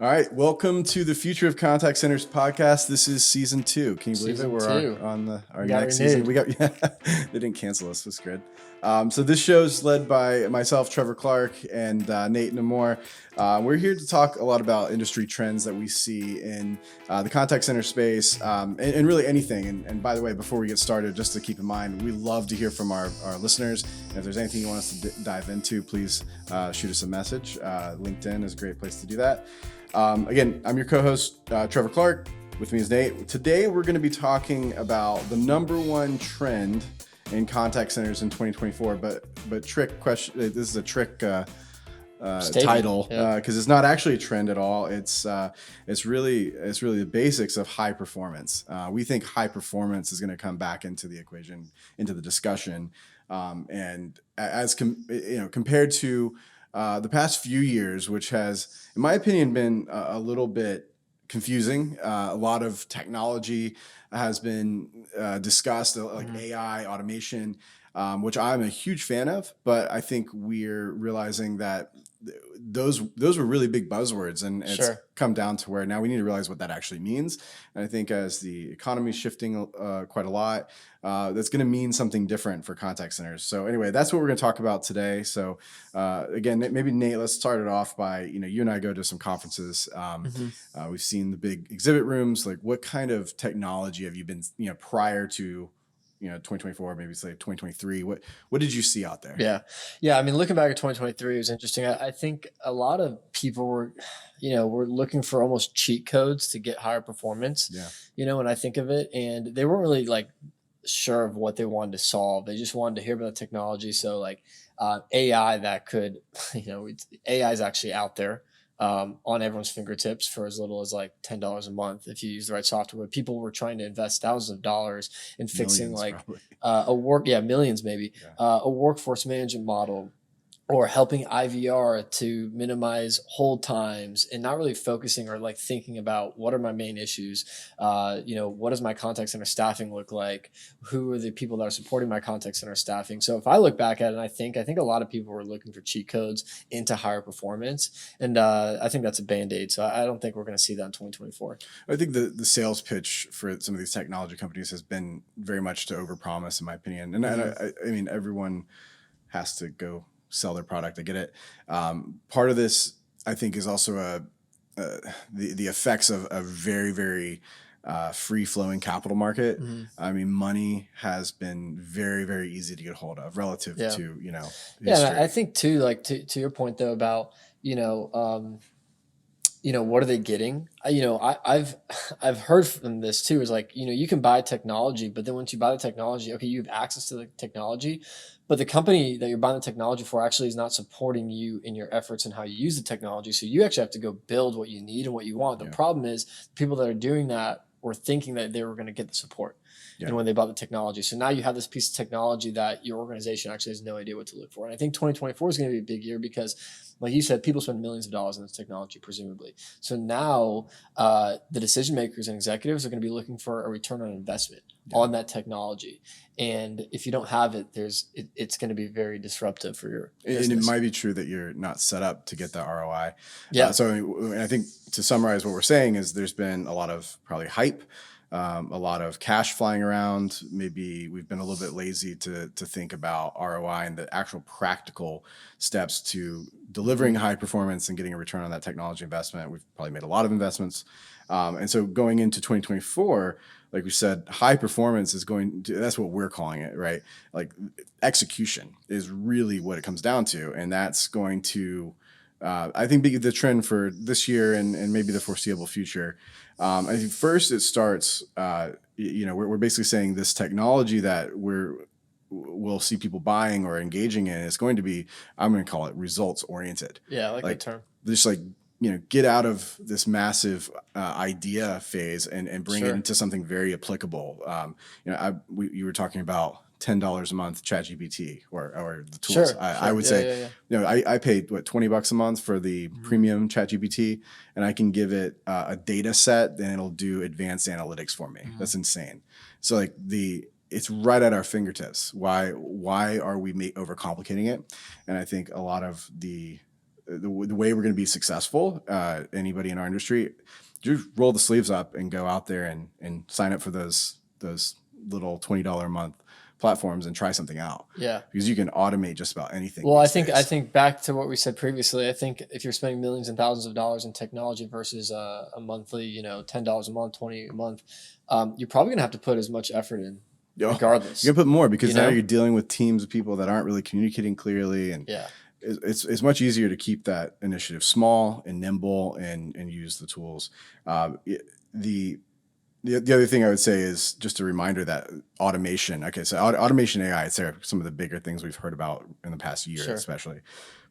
All right, welcome to the Future of Contact Centers podcast. This is season 2. Can you believe Season it? We're two. on our We got next season. renewed. They didn't cancel us. That's good. So this show's led by myself, Trevor Clark, and Nate Nammour. We're here to talk a lot about industry trends that we see in the contact center space, and really anything. And by the way, before we get started, just to keep in mind, we love to hear from our listeners. And if there's anything you want us to dive into, please shoot us a message. LinkedIn is a great place to do that. Again, I'm your co-host, Trevor Clark. With me is Nate. Today, we're going to be talking about the number one trend in contact centers in 2024. But trick question. This is a trick title because it's not actually a trend at all. It's really the basics of high performance. We think high performance is going to come back into the equation, into the discussion, and as compared to the past few years, which has, in my opinion, been a little bit confusing. A lot of technology has been discussed, like AI, automation, which I'm a huge fan of. But I think we're realizing that those were really big buzzwords, and it's come down to where now we need to realize what that actually means. And I think as the economy is shifting quite a lot, that's going to mean something different for contact centers. So anyway, that's what we're going to talk about today. So again, maybe Nate, let's start it off by, you and I go to some conferences. We've seen the big exhibit rooms. Like, what kind of technology have you been, prior to 2024, maybe say 2023, what did you see out there? Yeah. I mean, looking back at 2023, it was interesting. I think a lot of people were looking for almost cheat codes to get higher performance. When I think of it, and they weren't really like sure of what they wanted to solve. They just wanted to hear about the technology. So like AI that could, AI is actually out there. On everyone's fingertips for as little as like $10 a month if you use the right software. People were trying to invest thousands of dollars in fixing millions maybe, a workforce management model, or helping IVR to minimize hold times, and not really focusing or like thinking about what are my main issues. What does my contact center staffing look like? Who are the people that are supporting my contact center staffing? So if I look back at it, I think a lot of people were looking for cheat codes into higher performance. And I think that's a Band-Aid. So I don't think we're going to see that in 2024. I think the sales pitch for some of these technology companies has been very much to overpromise, in my opinion. And I mean, everyone has to go sell their product. I get it. Part of this, I think, is also the effects of a very, very free flowing capital market. I mean, money has been very, very easy to get hold of relative to history. I think too, like to your point though about what are they getting? I've heard from this too, is like, you can buy technology, but then once you buy the technology, okay, you have access to the technology, but the company that you're buying the technology for actually is not supporting you in your efforts and how you use the technology. So you actually have to go build what you need and what you want. The problem is people that are doing that were thinking that they were going to get the support. And when they bought the technology. So now you have this piece of technology that your organization actually has no idea what to look for. And I think 2024 is going to be a big year because, like you said, people spend millions of dollars on this technology, presumably. So now the decision makers and executives are going to be looking for a return on investment on that technology. And if you don't have it, it's going to be very disruptive for your business. And it might be true that you're not set up to get that ROI. So I think to summarize what we're saying is there's been a lot of probably hype, a lot of cash flying around. Maybe we've been a little bit lazy to think about ROI and the actual practical steps to delivering high performance and getting a return on that technology investment. We've probably made a lot of investments. And so going into 2024, like we said, high performance is that's what we're calling it, right? Like execution is really what it comes down to. And that's going to, I think, be the trend for this year and maybe the foreseeable future. I think first it starts, we're basically saying this technology that we'll see people buying or engaging in is going to be, I'm going to call it results oriented. Yeah, I like that term. Just like, get out of this massive idea phase and bring it into something very applicable. You were talking about $10 a month ChatGPT or the tools. I would say, I paid $20 a month for the premium ChatGPT, and I can give it a data set, and it'll do advanced analytics for me. That's insane. So like it's right at our fingertips. Why are we overcomplicating it? And I think a lot of the the way we're going to be successful, anybody in our industry, just roll the sleeves up and go out there and sign up for those little $20 a month platforms and try something out. Yeah. Because you can automate just about anything. Well, I think back to what we said previously, I think if you're spending millions and thousands of dollars in technology versus a monthly, $10 a month, 20 a month, you're probably going to have to put as much effort in regardless. You're going to put more because now you're dealing with teams of people that aren't really communicating clearly. And it's much easier to keep that initiative small and nimble and use the tools. The other thing I would say is just a reminder that automation. Okay, so automation AI, it's some of the bigger things we've heard about in the past year, especially.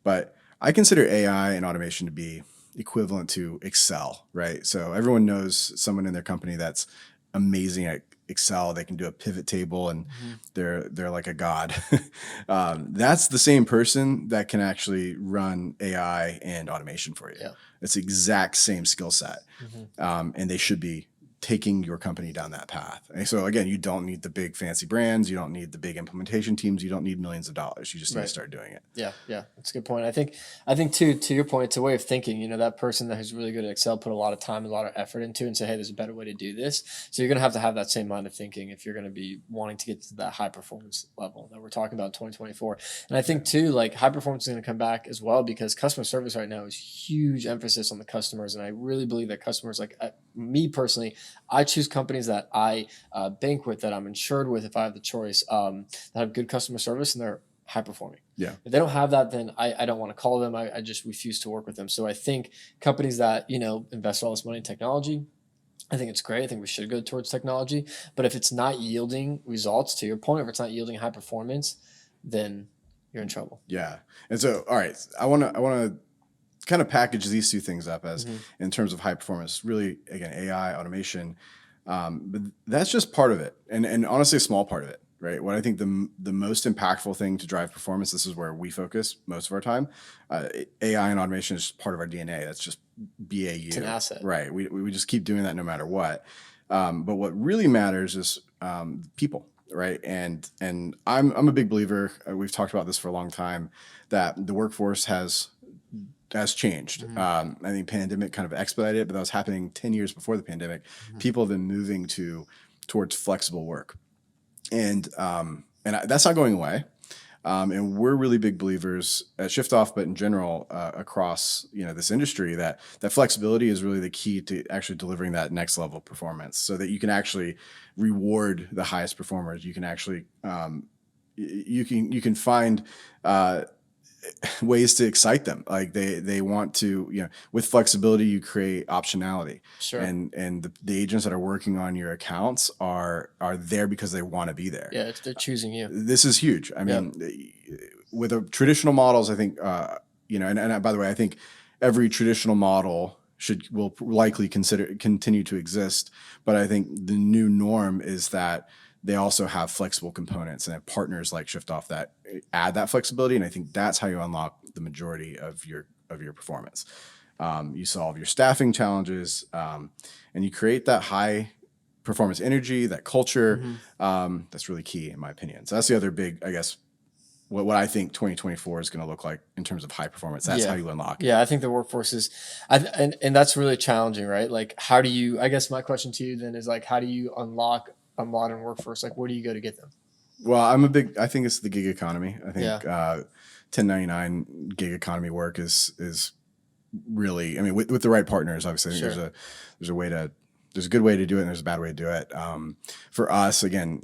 But I consider AI and automation to be equivalent to Excel, right? So everyone knows someone in their company that's amazing at Excel. They can do a pivot table, and they're like a god. That's the same person that can actually run AI and automation for you. Yeah. It's the exact same skill set, and they should be taking your company down that path. And so again, you don't need the big fancy brands. You don't need the big implementation teams. You don't need millions of dollars. You just need to start doing it. Yeah. Yeah. That's a good point. I think too, to your point, it's a way of thinking, that person who's really good at Excel put a lot of time, a lot of effort into it and say, hey, there's a better way to do this. So you're going to have that same line of thinking if you're going to be wanting to get to that high performance level that we're talking about in 2024. And I think too, like high performance is going to come back as well because customer service right now is huge emphasis on the customers. And I really believe that customers, like me personally, I choose companies that I bank with, that I'm insured with if I have the choice, that have good customer service and they're high performing. Yeah. If they don't have that, then I don't want to call them. I just refuse to work with them. So I think companies that, invest all this money in technology, I think it's great. I think we should go towards technology. But if it's not yielding results, to your point, if it's not yielding high performance, then you're in trouble. Yeah. And so, all right, I want to kind of package these two things up as in terms of high performance, really, again, AI, automation, but that's just part of it. And honestly, a small part of it, right? What I think the most impactful thing to drive performance, this is where we focus most of our time. AI and automation is part of our DNA. That's just BAU. It's an asset. Right. We just keep doing that no matter what. But what really matters is people. Right. And I'm a big believer. We've talked about this for a long time, that the workforce has changed. I think pandemic kind of expedited it, but that was happening 10 years before the pandemic. People have been moving towards flexible work, and that's not going away. And we're really big believers at ShyftOff, but in general across this industry, that flexibility is really the key to actually delivering that next level of performance, so that you can actually reward the highest performers. You can actually you can find ways to excite them. Like they want to, with flexibility, you create optionality. Sure. And the agents that are working on your accounts are there because they want to be there. Yeah. They're choosing you. This is huge. I mean, with traditional models, I think, and by the way, I think every traditional model will likely continue to exist. But I think the new norm is that they also have flexible components and have partners like ShyftOff that add that flexibility. And I think that's how you unlock the majority of your performance. You solve your staffing challenges, and you create that high performance energy, that culture. That's really key in my opinion. So that's the other big, I guess, what I think 2024 is going to look like in terms of high performance. That's how you unlock it. Yeah, I think the workforce is, and that's really challenging, right? Like, how do you, I guess my question to you then is like, how do you unlock a modern workforce? Like, where do you go to get them? Well, I think it's the gig economy. I think 1099 gig economy work is really, I mean, with the right partners, obviously, I think there's a good way to do it and there's a bad way to do it. For us, again,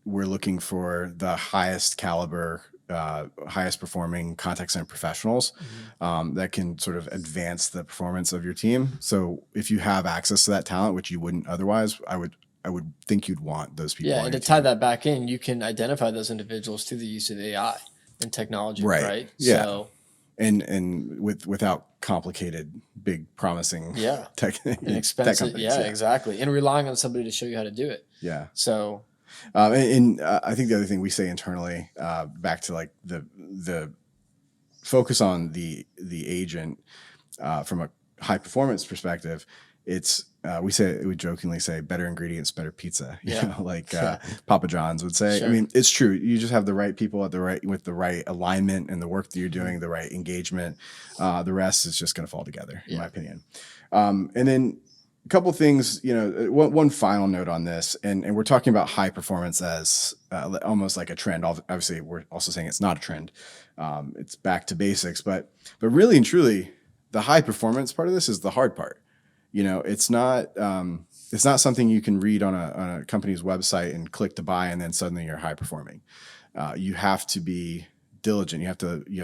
we're looking for the highest caliber, highest performing contact center professionals that can sort of advance the performance of your team. So if you have access to that talent, which you wouldn't otherwise, I would think you'd want those people. Yeah, and to tie that back in, you can identify those individuals through the use of AI and technology, right? Yeah. So, and without complicated, big, promising tech and expensive. Tech exactly. And relying on somebody to show you how to do it. Yeah. So, and I think the other thing we say internally, back to like the focus on the agent from a high performance perspective, it's we jokingly say better ingredients, better pizza, you know, like Papa John's would say. Sure. I mean, it's true. You just have the right people with the right alignment and the work that you're doing, the right engagement. The rest is just going to fall together, in my opinion. And then a couple of things, you know, one final note on this, and we're talking about high performance as almost like a trend. Obviously, we're also saying it's not a trend. It's back to basics, but really and truly, the high performance part of this is the hard part. You know, it's not something you can read on a company's website and click to buy, and then suddenly you're high performing. You have to be diligent. You have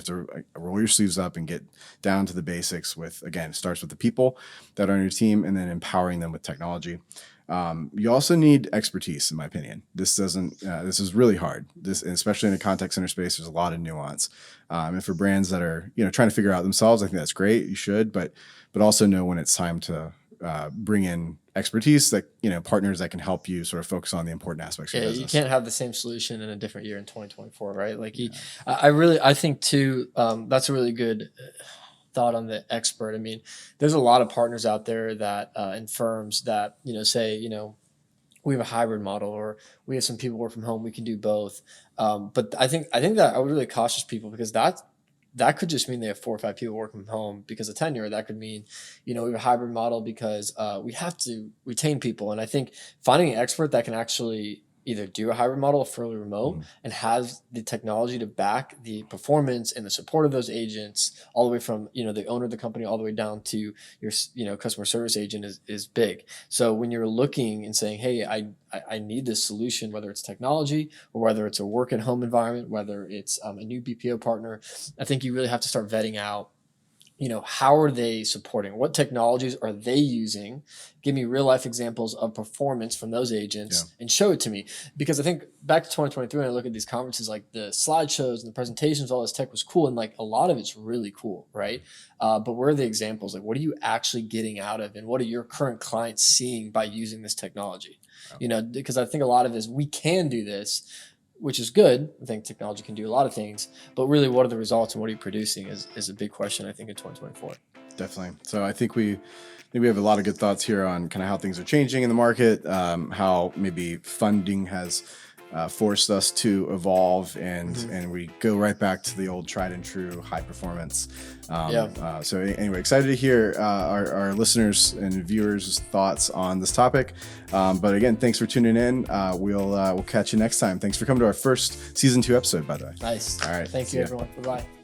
to roll your sleeves up and get down to the basics with, again, it starts with the people that are on your team and then empowering them with technology. You also need expertise, in my opinion. This is really hard. Especially in a contact center space, there's a lot of nuance. And for brands that are, you know, trying to figure out themselves, I think that's great. You should, but also know when it's time to bring in expertise, that, you know, partners that can help you sort of focus on the important aspects of your business. You can't have the same solution in a different year in 2024, right? Like I think too, that's a really good thought on the expert. I mean, there's a lot of partners out there that and firms that, you know, say, you know, we have a hybrid model, or we have some people work from home, we can do both. But I think that I would really cautious people, because that could just mean they have 4 or 5 people working from home because of tenure. That could mean, you know, we have a hybrid model because we have to retain people. And I think finding an expert that can actually either do a hybrid model or fully remote and have the technology to back the performance and the support of those agents, all the way from, you know, the owner of the company all the way down to your, you know, customer service agent is big. So when you're looking and saying, hey, I need this solution, whether it's technology or whether it's a work at home environment, whether it's a new BPO partner, I think you really have to start vetting out, you know, how are they supporting? What technologies are they using? Give me real life examples of performance from those agents and show it to me. Because I think back to 2023, when I look at these conferences, like the slideshows and the presentations, all this tech was cool. And like a lot of it's really cool, right? But where are the examples? Like, what are you actually getting out of? And what are your current clients seeing by using this technology? You know, because I think a lot of it is we can do this, which is good. I think technology can do a lot of things, but really what are the results and what are you producing is a big question, I think, in 2024. Definitely. So I think we have a lot of good thoughts here on kind of how things are changing in the market, how maybe funding has forced us to evolve, and we go right back to the old tried and true high performance. So anyway, excited to hear our listeners and viewers' thoughts on this topic. But again, thanks for tuning in. We'll catch you next time. Thanks for coming to our first season 2 episode, by the way. Nice. All right. Thank you, everyone. Bye-bye.